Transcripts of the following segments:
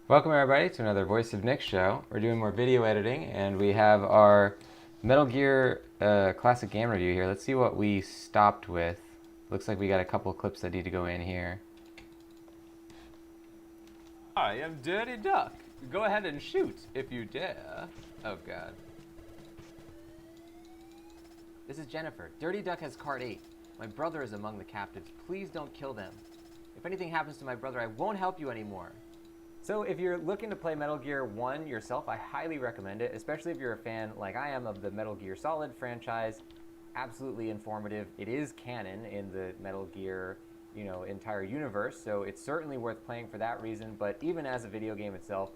Welcome everybody to another Voice of Nick show. We're doing more video editing and we have our Metal Gear Classic Game review here. Let's see what we stopped with. Looks like we got a couple clips that need to go in here. I am Dirty Duck. Go ahead and shoot if you dare. Oh god. This is Jennifer. Dirty Duck has card 8. My brother is among the captives. Please don't kill them. If anything happens to my brother, I won't help you anymore. So if you're looking to play Metal Gear 1 yourself, I highly recommend it, especially if you're a fan like I am of the Metal Gear Solid franchise. Absolutely informative. It is canon in the Metal Gear, entire universe, so it's certainly worth playing for that reason, but even as a video game itself,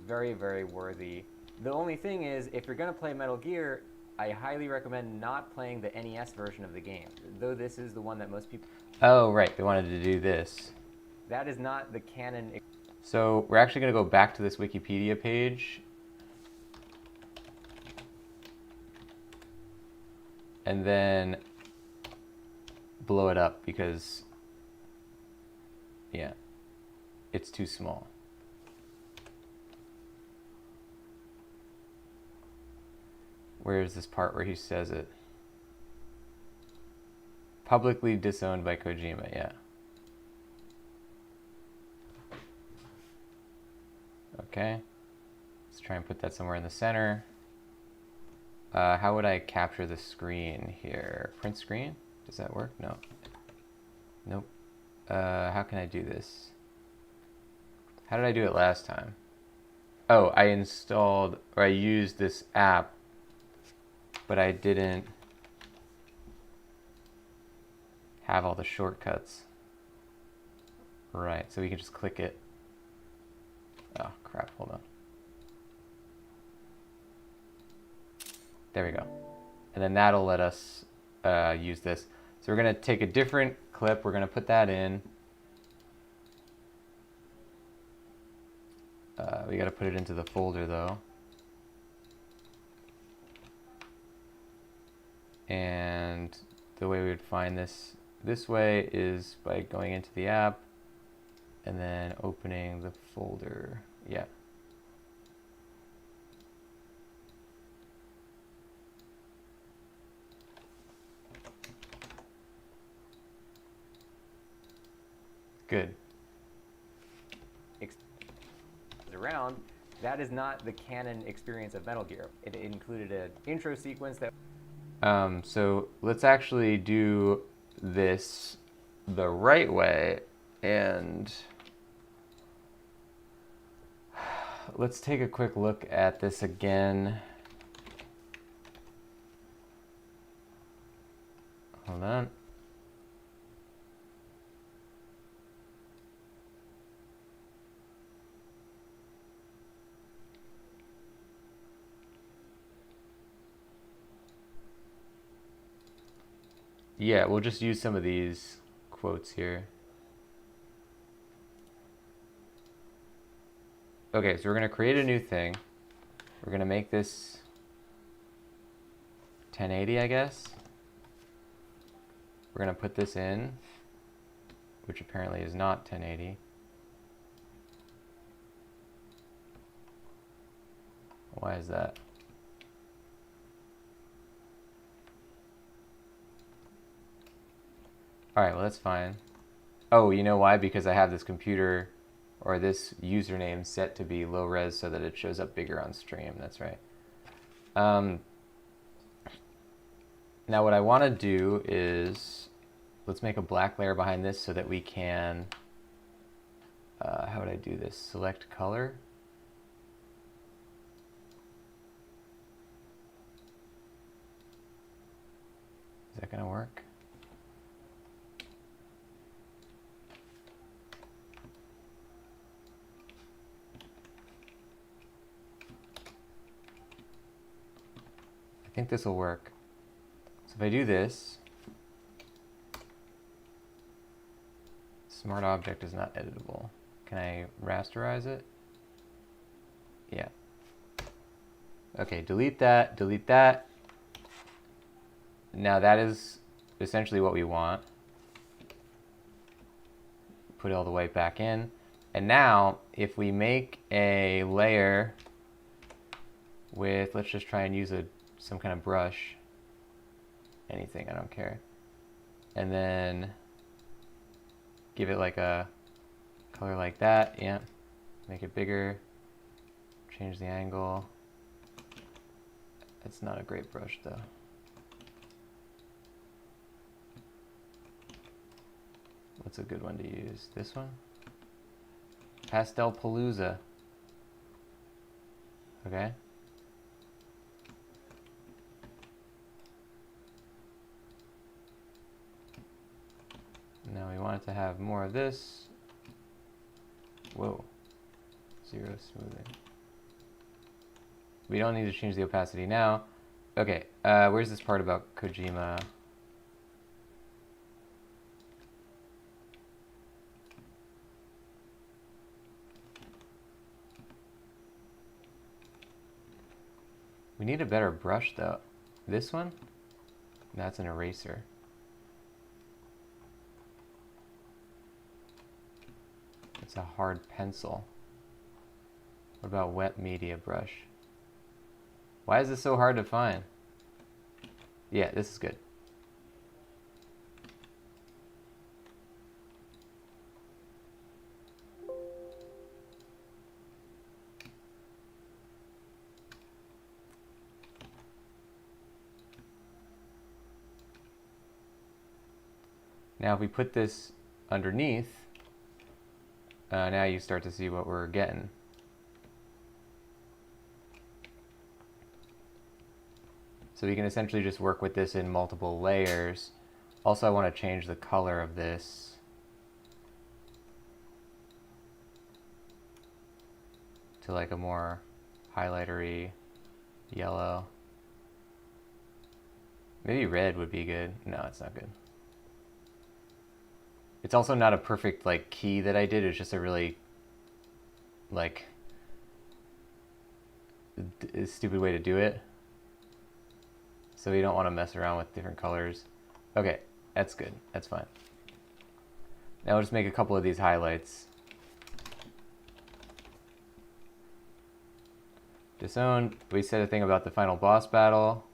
very, very worthy. The only thing is, if you're going to play Metal Gear, I highly recommend not playing the NES version of the game, though this is the one that most people... Oh, right, they wanted to do this. That is not the canon... So we're actually going to go back to this Wikipedia page and then blow it up because, yeah, it's too small. Where's this part where he says it? Publicly disowned by Kojima, yeah. Okay, let's try and put that somewhere in the center. How would I capture the screen here? Print screen? Does that work? No. Nope. How can I do this? How did I do it last time? Oh, I installed, or I used this app, but I didn't have all the shortcuts. Right, so we can just click it. Oh, crap, hold on. There we go. And then that'll let us use this. So we're going to take a different clip. We're going to put that in. We got to put it into the folder, though. And the way we would find this way is by going into the app and then opening the folder. Yeah. Good. around, that is not the canon experience of Metal Gear. It included an intro sequence that... So let's actually do this the right way, and let's take a quick look at this again. Hold on. Yeah, we'll just use some of these quotes here. Okay, so we're going to create a new thing. We're going to make this 1080, I guess. We're going to put this in, which apparently is not 1080. Why is that? Alright, well that's fine. Oh, you know why? Because I have this computer or this username set to be low res so that it shows up bigger on stream. That's right. Now what I want to do is, let's make a black layer behind this so that we can, how would I do this? Select color. Is that going to work? I think this will work. So if I do this, smart object is not editable. Can I rasterize it? Yeah. Okay, delete that, delete that. Now that is essentially what we want. Put it all the way back in. And now, if we make a layer with, let's just try and use some kind of brush. Anything, I don't care. And then give it like a color like that, yeah. Make it bigger, change the angle. It's not a great brush though. What's a good one to use? This one? Pastel Palooza. Okay. Now we want it to have more of this. Whoa. Zero smoothing. We don't need to change the opacity now. Okay, where's this part about Kojima? We need a better brush though. This one? That's an eraser. It's a hard pencil. What about wet media brush? Why is this so hard to find? Yeah, this is good. Now if we put this underneath, now you start to see what we're getting. So we can essentially just work with this in multiple layers. Also, I want to change the color of this to like a more highlightery yellow. Maybe red would be good. No, it's not good. It's also not a perfect like key that I did. It's just a really like stupid way to do it. So we don't want to mess around with different colors. Okay, that's good. That's fine. Now we'll just make a couple of these highlights. Disown. We said a thing about the final boss battle.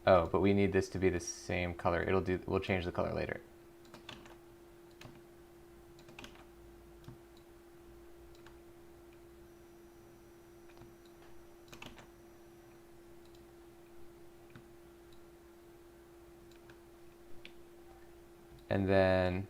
Oh, but we need this to be the same color. We'll change the color later. And then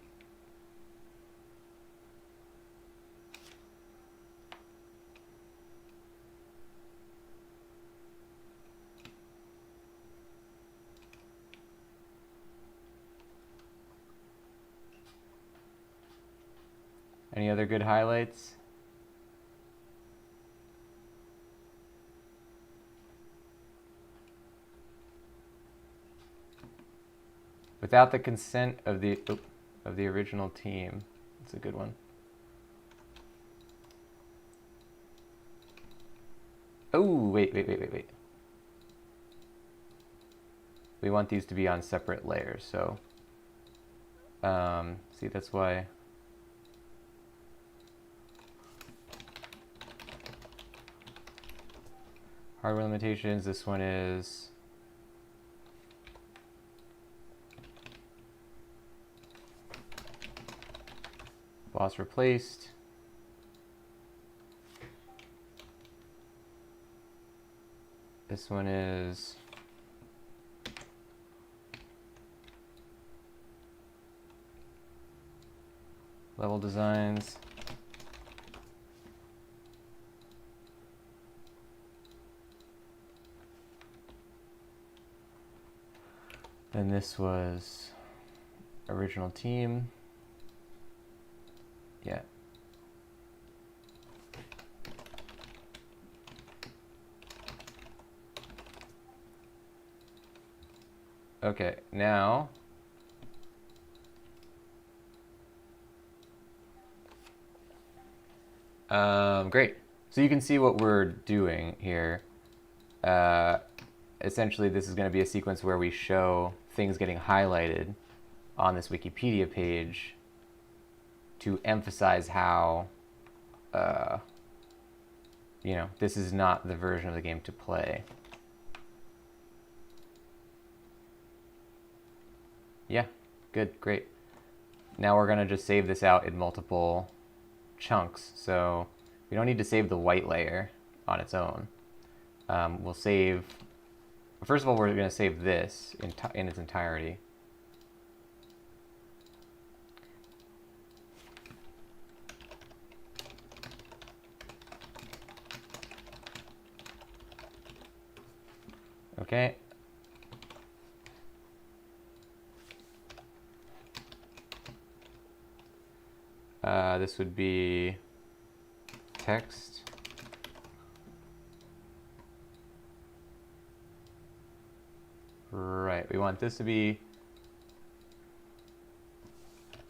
any other good highlights? Without the consent of the original team. That's a good one. Oh, wait. We want these to be on separate layers, so see, that's why hardware limitations. This one is boss replaced. This one is level designs. Then this was original team. Yeah. Okay, now great. So you can see what we're doing here. essentially this is going to be a sequence where we show things getting highlighted on this Wikipedia page to emphasize how, you know, this is not the version of the game to play. Yeah, good, great. Now we're going to just save this out in multiple chunks, so we don't need to save the white layer on its own. We'll save, first of all, we're going to save this in its entirety. Okay. This would be text. Right, we want this to be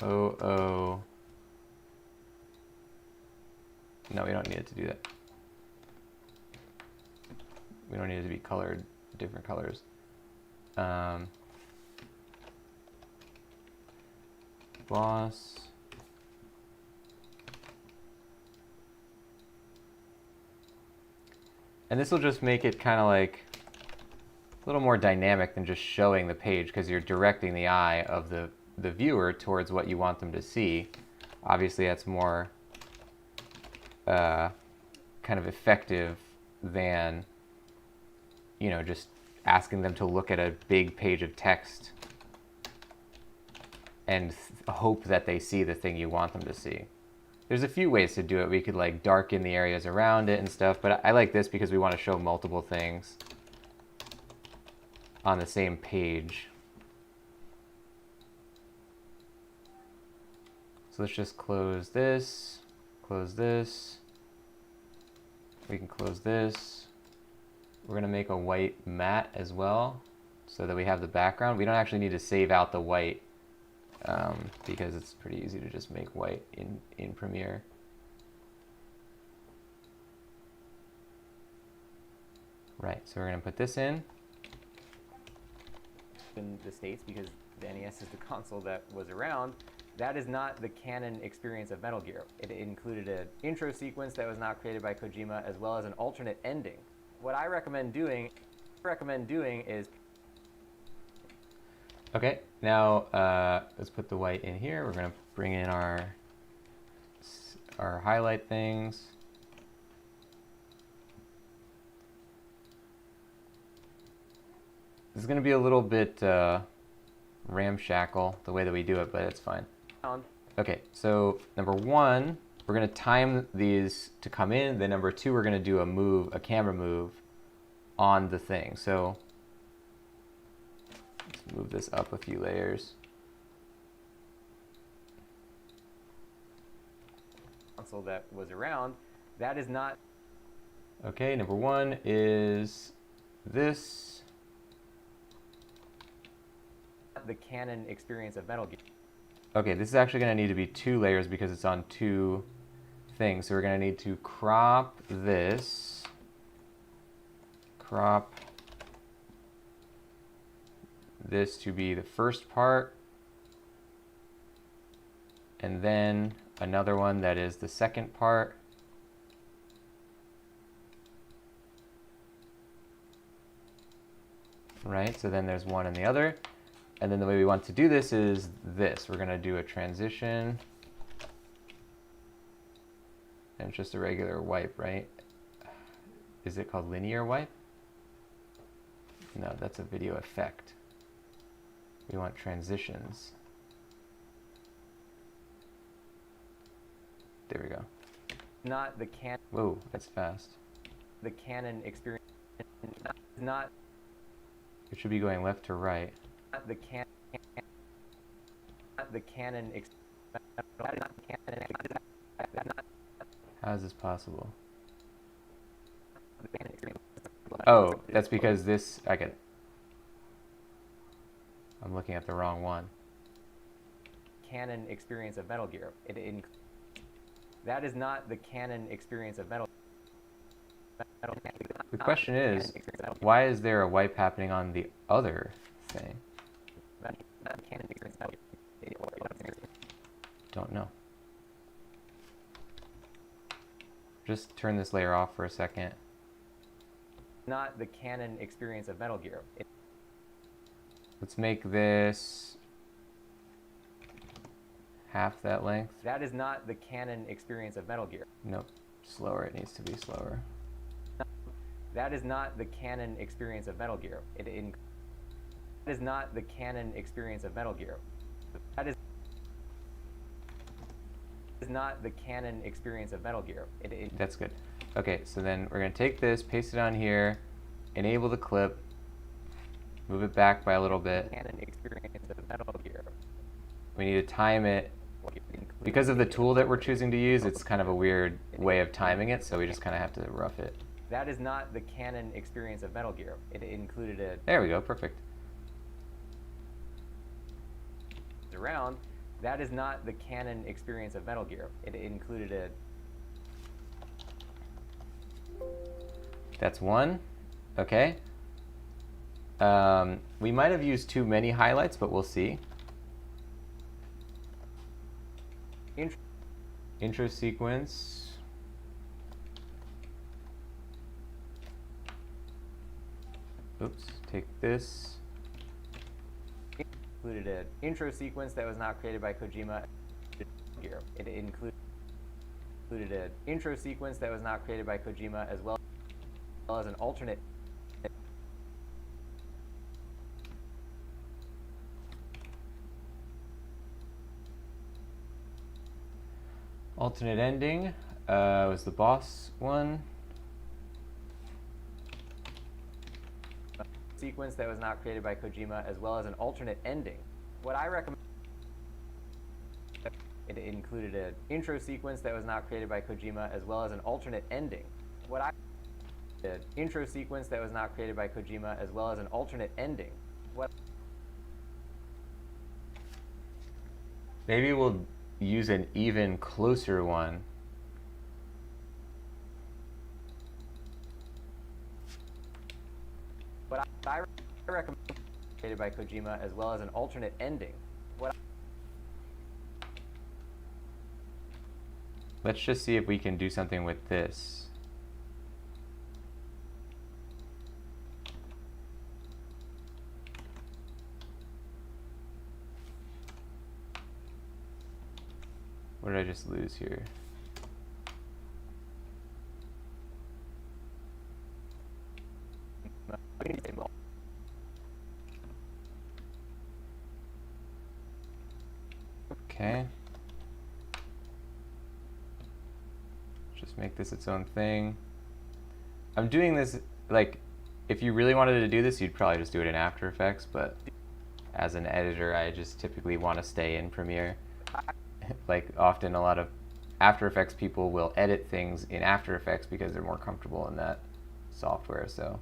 OO. No, we don't need it to do that. We don't need it to be colored different colors. Boss. And this will just make it kind of like a little more dynamic than just showing the page, because you're directing the eye of the viewer towards what you want them to see. Obviously that's more kind of effective than, you know, just asking them to look at a big page of text and hope that they see the thing you want them to see. There's a few ways to do it. We could like darken the areas around it and stuff, but I like this because we want to show multiple things on the same page. So let's just close this, close this. We can close this. We're going to make a white matte as well so that we have the background. We don't actually need to save out the white because it's pretty easy to just make white in Premiere. Right, so we're going to put this in the States because the NES is the console that was around. That is not the canon experience of Metal Gear. It included an intro sequence that was not created by Kojima, as well as an alternate ending. What I recommend doing is... Okay, now let's put the white in here. We're going to bring in our highlight things. This is going to be a little bit ramshackle the way that we do it, but it's fine. Okay, so number one, we're going to time these to come in. Then number two, we're going to do a camera move on the thing. So let's move this up a few layers. Console that was around, that is not... Okay, number one is this. The canon experience of Metal Gear. Okay, this is actually going to need to be 2 layers because it's on 2 things. So we're going to need to crop this, crop this to be the first part, and then another one that is the second part. Right, so then there's one and the other. And then the way we want to do this is this. We're going to do a transition. And it's just a regular wipe, right? Is it called linear wipe? No, that's a video effect. We want transitions. There we go. Not the canon. Whoa, that's fast. The canon experience. Not. It should be going left to right. The canon. How is this possible? Oh, that's because this. I get. I'm looking at the wrong one. Canon experience of Metal Gear. That is not the canon experience of Metal. The question is, why is there a wipe happening on the other thing? Don't know. Just turn this layer off for a second. Not the canon experience of Metal Gear. Let's make this half that length. That is not the canon experience of Metal Gear. Nope. Slower. It needs to be slower. That is not the canon experience of Metal Gear. That is not the canon experience of Metal Gear. That is not the canon experience of Metal Gear. That's good. Okay, so then we're going to take this, paste it on here, enable the clip, move it back by a little bit. Canon experience of Metal Gear. We need to time it. Because of the tool that we're choosing to use, it's kind of a weird way of timing it, so we just kind of have to rough it. That is not the canon experience of Metal Gear. It included a... There we go, perfect. Around. That is not the canon experience of Metal Gear. It included a... That's one. Okay. We might have used too many highlights, but we'll see. Intro sequence. Oops, take this. Included an intro sequence that was not created by Kojima. It included an intro sequence that was not created by Kojima, as well as an alternate. Alternate ending was the boss one. Sequence that was not created by Kojima, as well as an alternate ending. What I recommend. It included an intro sequence that was not created by Kojima, as well as an alternate ending. What I an intro sequence that was not created by Kojima, as well as an alternate ending. What Maybe we'll use an even closer one. What I recommend created by Kojima, as well as an alternate ending. What Let's just see if we can do something with this. What did I just lose here? Okay. Just make this its own thing. I'm doing this, like, if you really wanted to do this, you'd probably just do it in After Effects, but as an editor, I just typically want to stay in Premiere. Like, often a lot of After Effects people will edit things in After Effects because they're more comfortable in that software, so,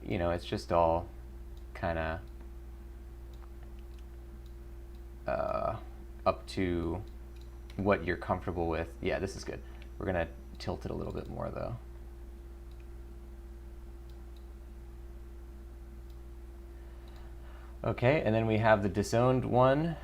you know, it's just all kind of up to what you're comfortable with. Yeah, this is good. We're going to tilt it a little bit more, though. Okay, and then we have the disowned one.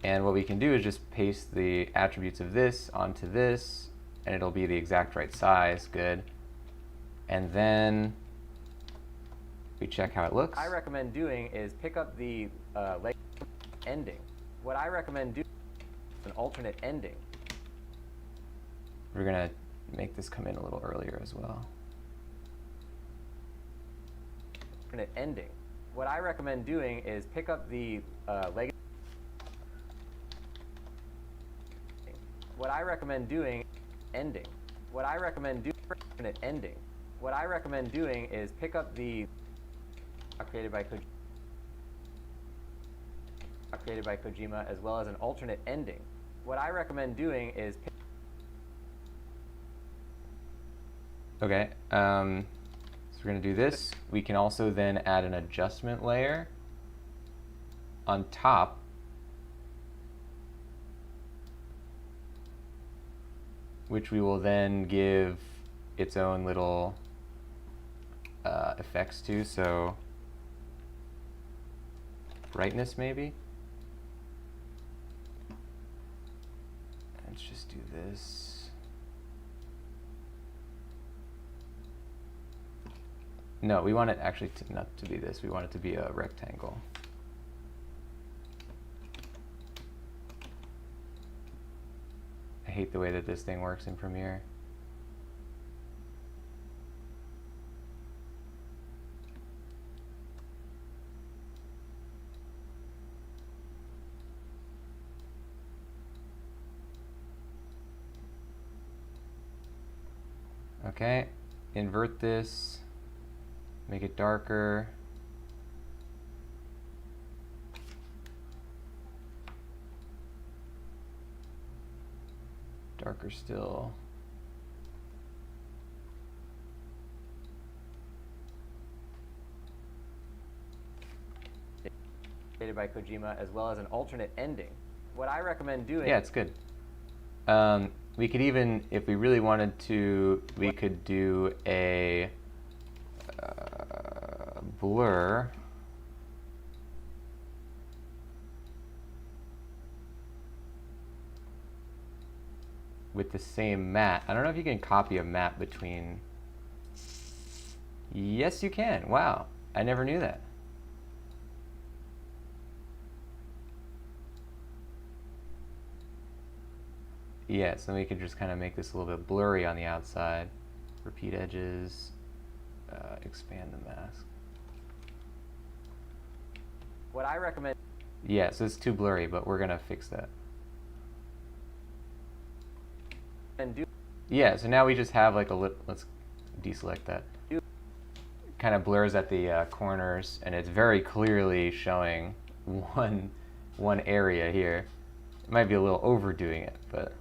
And what we can do is just paste the attributes of this onto this, and it'll be the exact right size. Good. And then we check how it looks. I recommend doing is pick up the ending. What I recommend doing is an alternate ending. We're going to make this come in a little earlier as well. Alternate ending. What I recommend doing is pick up the legacy. What I recommend doing ending. What I recommend doing alternate ending. What I recommend doing is pick up the created by Kojima, as well as an alternate ending. What I recommend doing is Okay, so we're going to do this. We can also then add an adjustment layer on top. which we will then give its own little effects to. So brightness maybe. Let's just do this. No, we want it actually to not to be this. We want it to be a rectangle. I hate the way that this thing works in Premiere. Okay, invert this, make it darker. Darker still. Created by Kojima, as well as an alternate ending. What I recommend doing. Yeah, it's good. We could even, if we really wanted to, we could do a blur. With the same matte. I don't know if you can copy a matte between. Yes, you can. Wow, I never knew that. Yeah, so we could just kind of make this a little bit blurry on the outside. Repeat edges, expand the mask. What I recommend. Yeah, so it's too blurry, but we're gonna fix that. Yeah, so now we just have like a let's deselect that. Kind of blurs at the corners, and it's very clearly showing one area here. It might be a little overdoing it, but.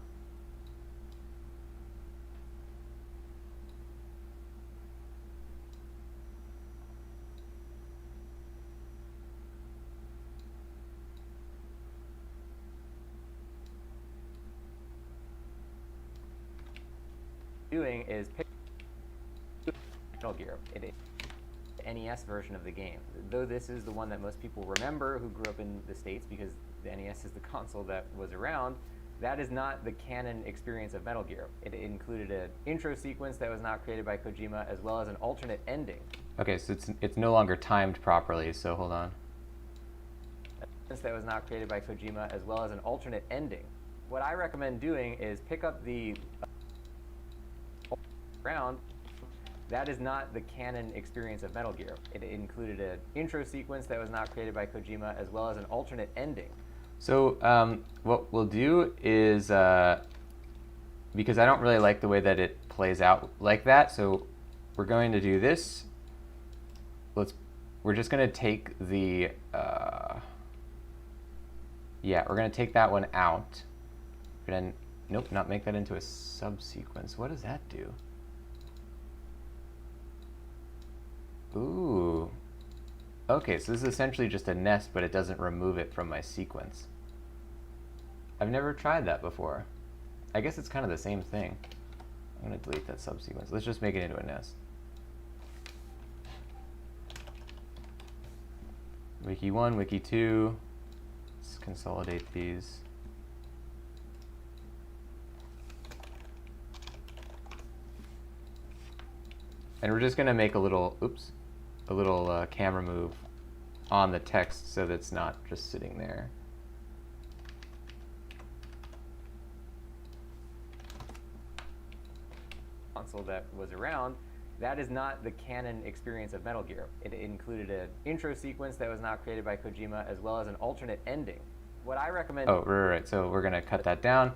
Doing is pick Metal Gear. It is the NES version of the game. Though this is the one that most people remember who grew up in the States, because the NES is the console that was around, that is not the canon experience of Metal Gear. It included an intro sequence that was not created by Kojima, as well as an alternate ending. Okay, so it's no longer timed properly, so hold on. That was not created by Kojima, as well as an alternate ending. What I recommend doing is pick up the ground. That is not the canon experience of Metal Gear. It included an intro sequence that was not created by Kojima, as well as an alternate ending. So what we'll do is, because I don't really like the way that it plays out like that, so we're going to do this. We're just going to take the, yeah, we're going to take that one out. Then, nope, not make that into a subsequence. What does that do? Ooh. Okay, so this is essentially just a nest, but it doesn't remove it from my sequence. I've never tried that before. I guess it's kind of the same thing. I'm going to delete that subsequence. Let's just make it into a nest. Wiki 1, Wiki 2. Let's consolidate these. And we're just going to make a little, oops, a little camera move on the text so that it's not just sitting there. Console that was around, that is not the canon experience of Metal Gear. It included an intro sequence that was not created by Kojima, as well as an alternate ending. What I recommend. Oh, right. So we're going to cut that down.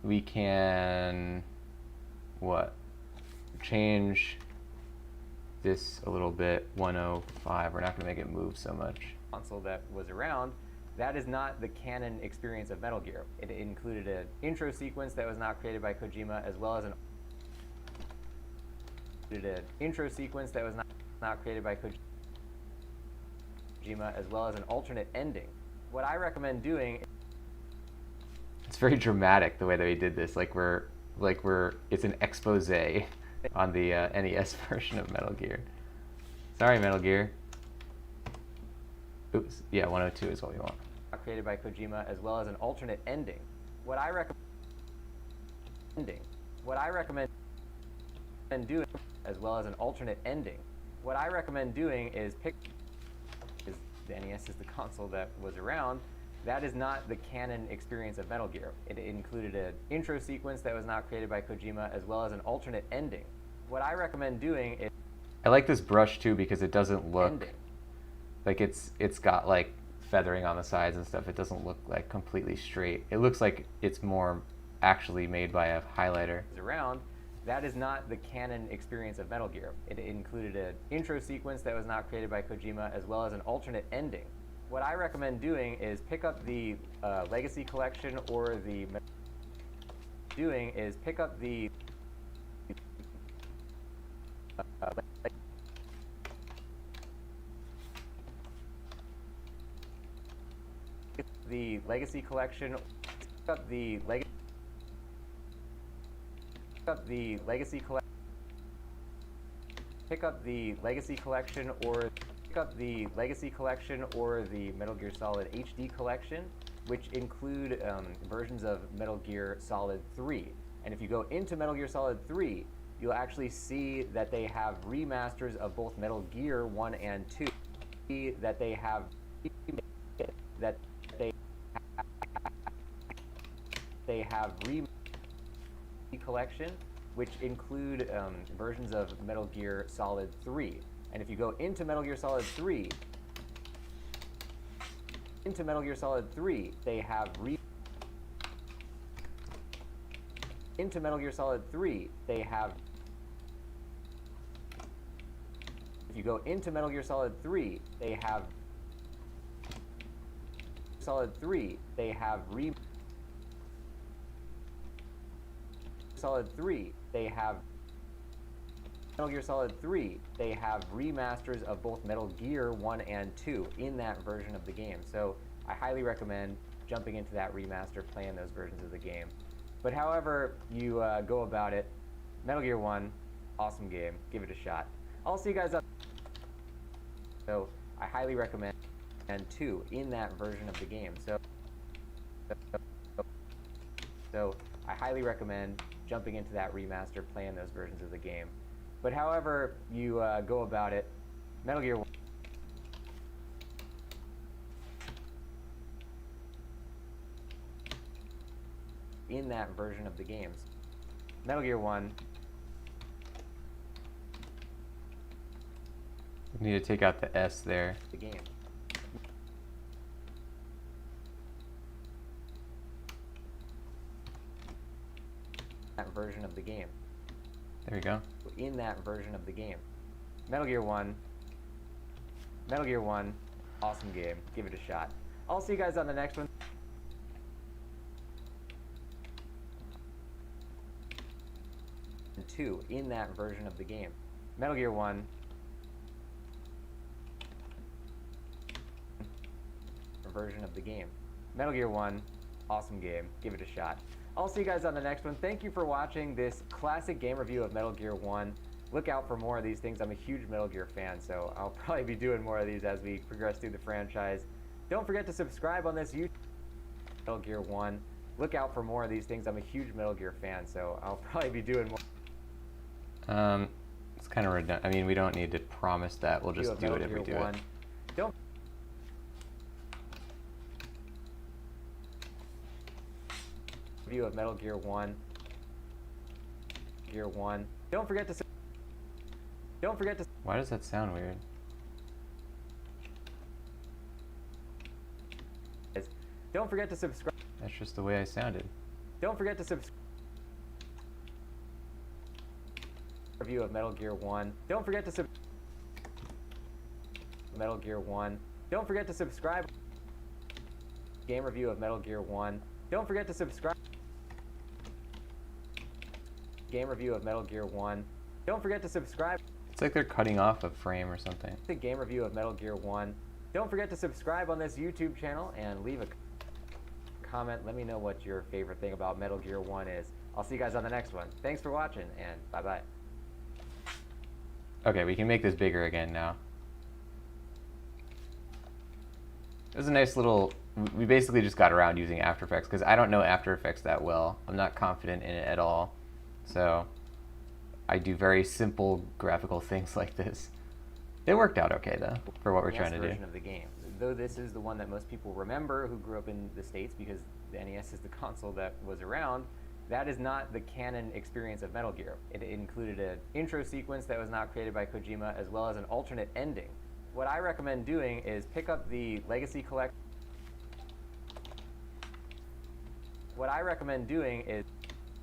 We can, what? Change this a little bit, 105. We're not going to make it move so much. Console that was around, that is not the canon experience of Metal Gear. It included an intro sequence that was not created by Kojima, as well as an intro sequence that was not created by Kojima, as well as an alternate ending. What I recommend doing It's very dramatic the way that he did this. It's an expose on the NES version of Metal Gear. Sorry, Metal Gear. Oops. Yeah, 102 is what we want. Created by Kojima, as well as an alternate ending. What I recommend doing, as well as an alternate ending. What I recommend doing is the NES is the console that was around. That is not the canon experience of Metal Gear. It included an intro sequence that was not created by Kojima, as well as an alternate ending. What I recommend doing is... I like this brush too because it doesn't look ending. like it's got like feathering on the sides and stuff. It doesn't look like completely straight. It looks like it's more actually made by a highlighter. Around. That is not the canon experience of Metal Gear. It included an intro sequence that was not created by Kojima, as well as an alternate ending. What I recommend doing is pick up the Legacy Collection or the... the Legacy Collection, pick up the Legacy Collection, pick up the Legacy Collection or the Metal Gear Solid HD Collection, which include versions of Metal Gear Solid 3. And if you go into Metal Gear Solid 3, you'll actually see that they have remasters of both Metal Gear 1 and 2. That they have collection, which include versions of Metal Gear Solid 3. And if you go into Metal Gear Solid 3, they have into Metal Gear Solid 3, they have... If you go into Metal Gear Solid 3, they have... Solid 3, they have Solid 3, they have... Metal Gear Solid 3, they have remasters of both Metal Gear 1 and 2 in that version of the game. So I highly recommend jumping into that remaster, playing those versions of the game. But however you go about it, Metal Gear 1, awesome game. Give it a shot. I'll see you guys up. So I highly recommend 2 in that version of the game. So I highly recommend jumping into that remaster, playing those versions of the game. But however you go about it, Metal Gear 1. In that version of the games. Metal Gear 1. We need to take out the S there. The game. That version of the game. There we go. In that version of the game. Metal Gear 1. Metal Gear 1. Awesome game. Give it a shot. I'll see you guys on the next one. 2 in that version of the game. Metal Gear 1. Version of the game. Metal Gear 1. Awesome game. Give it a shot. I'll see you guys on the next one. Thank you for watching this classic game review of Metal Gear 1. Look out for more of these things. I'm a huge Metal Gear fan, so I'll probably be doing more of these as we progress through the franchise. Don't forget to subscribe on this YouTube. Metal Gear 1. Look out for more of these things. I'm a huge Metal Gear fan, so I'll probably be doing more. It's kind of redundant. I mean, we don't need to promise that. We'll just do it if we do it. Don't review of Metal Gear 1. Gear 1. Don't forget to Why does that sound weird? Don't forget to subscribe. That's just the way I sounded. Don't forget to subscribe. Review of Metal Gear 1. Don't forget to Metal Gear 1. Don't forget to subscribe. Game review of Metal Gear 1. Don't forget to subscribe. Game review of Metal Gear 1. Don't forget to subscribe. It's like they're cutting off a frame or something. The game review of Metal Gear 1. Don't forget to subscribe on this YouTube channel and leave a comment. Let me know what your favorite thing about Metal Gear 1 is. I'll see you guys on the next one. Thanks for watching, and bye-bye. Okay, we can make this bigger again now. It was a nice little... We basically just got around using After Effects, because I don't know After Effects that well. I'm not confident in it at all. So I do very simple graphical things like this. It worked out okay, though, for what we're trying to do. Version of the game. Though this is the one that most people remember who grew up in the States, because the NES is the console that was around, that is not the canon experience of Metal Gear. It included an intro sequence that was not created by Kojima, as well as an alternate ending. What I recommend doing is pick up the Legacy Collection. What I recommend doing is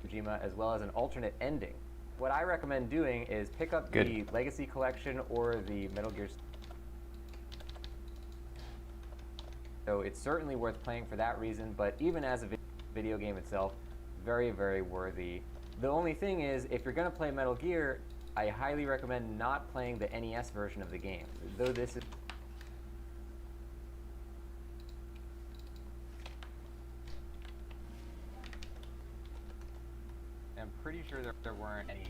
Kojima, as well as an alternate ending. What I recommend doing is pick up the Legacy Collection or the Metal Gear. So it's certainly worth playing for that reason, but even as a video game itself, very, very worthy. The only thing is, if you're going to play Metal Gear, I highly recommend not playing the NES version of the game. Though this is... I'm pretty sure there weren't any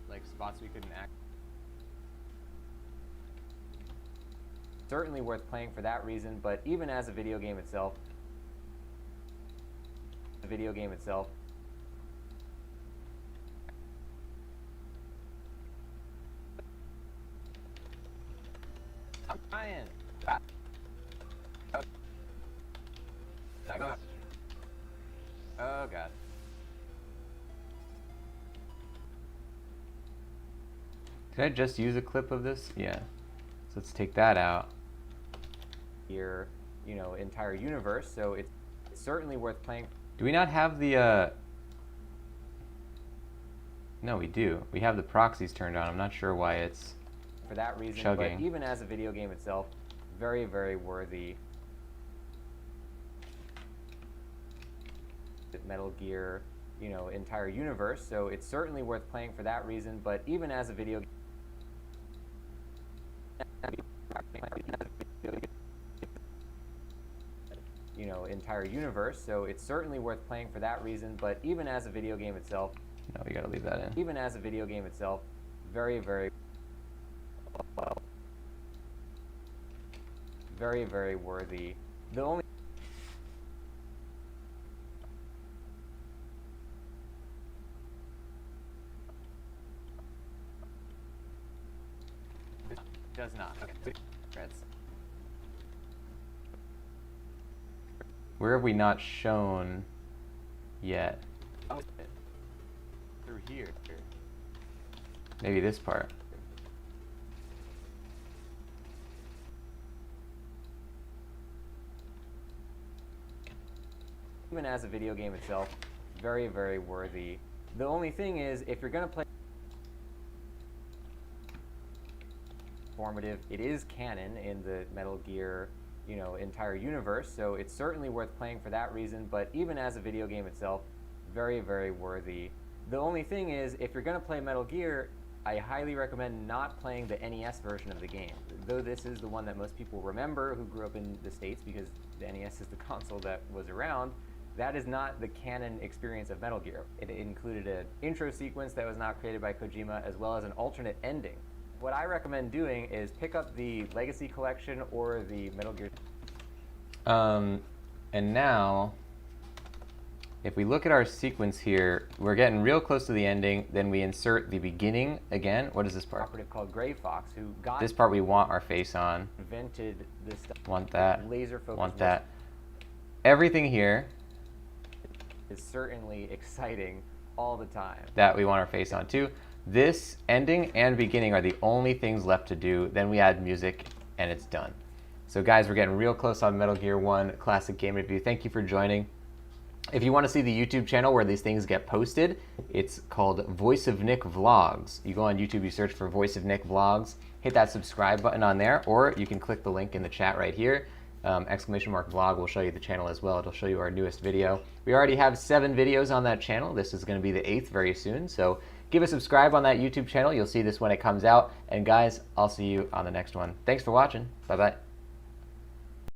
like spots we couldn't act. Certainly worth playing for that reason, but even as a video game itself, I'm trying. Oh god. Did I just use a clip of this? Yeah. So let's take that out. Your, entire universe, so it's certainly worth playing. Do we not have the, No, we do. We have the proxies turned on. I'm not sure why it's for that reason, chugging. But even as a video game itself, very, very worthy. Metal Gear, entire universe, so it's certainly worth playing for that reason, but even as a video game, entire universe, so it's certainly worth playing for that reason, but even as a video game itself, no, we gotta leave that in. Even as a video game itself, very, very very, very worthy. The only does not. Okay. Reds. Where have we not shown yet? Oh, through here. Maybe this part. Even as a video game itself, very, very worthy. The only thing is, if you're going to play formative, it is canon in the Metal Gear, entire universe, so it's certainly worth playing for that reason, but even as a video game itself, very, very worthy. The only thing is, if you're going to play Metal Gear, I highly recommend not playing the NES version of the game. Though this is the one that most people remember who grew up in the States, because the NES is the console that was around, that is not the canon experience of Metal Gear. It included an intro sequence that was not created by Kojima, as well as an alternate ending. What I recommend doing is pick up the Legacy Collection or the Metal Gear. And now, if we look at our sequence here, we're getting real close to the ending, then we insert the beginning again. What is this part? Operative called Gray Fox, who got this part we want our face on. Invented this stuff. Want that. Laser focus. Want that. Everything here is certainly exciting all the time. That we want our face on too. This ending and beginning are the only things left to do. Then we add music and it's done. So guys, we're getting real close on Metal Gear 1 Classic Game Review. Thank you for joining. If you want to see the YouTube channel where these things get posted, it's called Voice of Nick Vlogs. You go on YouTube, you search for Voice of Nick Vlogs, hit that subscribe button on there, or you can click the link in the chat right here. !vlog will show you the channel as well. It'll show you our newest video. We already have 7 videos on that channel. This is going to be the 8th very soon. So give a subscribe on that YouTube channel. You'll see this when it comes out. And guys, I'll see you on the next one. Thanks for watching. Bye-bye.